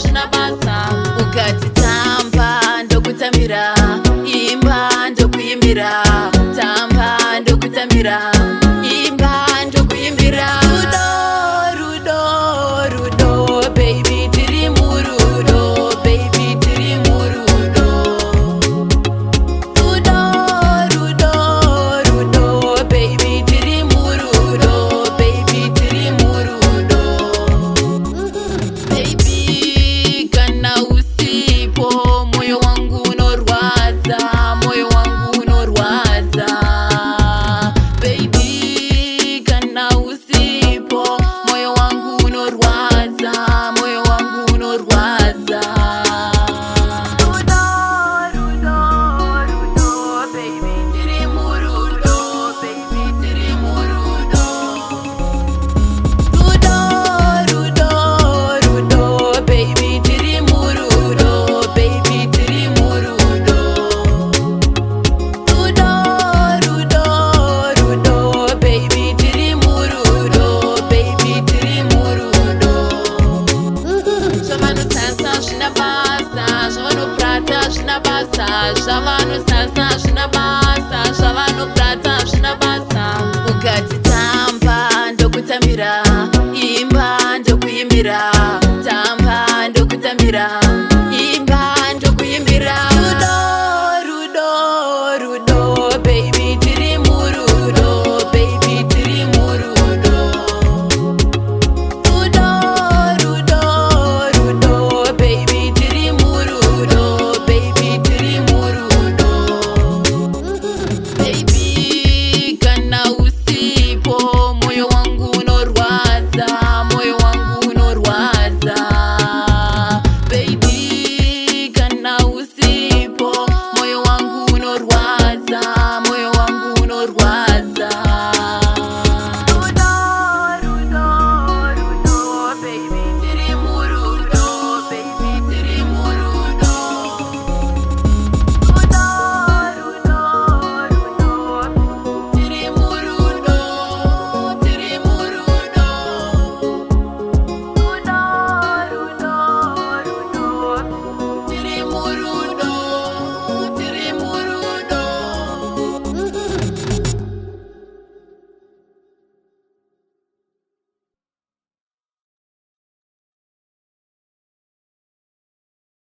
zvina basa. Ukati tamba ndokutambira, imba ndokuimbira. Tamba ndokutambira, imba ndokuimbira. Rudo, rudo, baby tiri murudo, baby tiri murudo. Rudo, rudo, baby tiri murudo, baby tiri murudo. Baby kana usipo moyo wangu unorwadza, moyo wangu unorwadza. Baby kana usipo moyo wangu unorwadza, moyo wangu unorwadza. Rudo, baby tiri murudo, baby tiri murudo. Rudo, baby tiri murudo, baby tiri murudo. Rudo, baby tiri murudo, baby tiri murudo. Zvavanosasa zvina basa, zvavanoprata zvina basa, zvavanosasa zvina basa, zvavanoprata zvina basa. Ukati tamba ndokutambira, imba ndokuimbira. Tamba ndokutambira,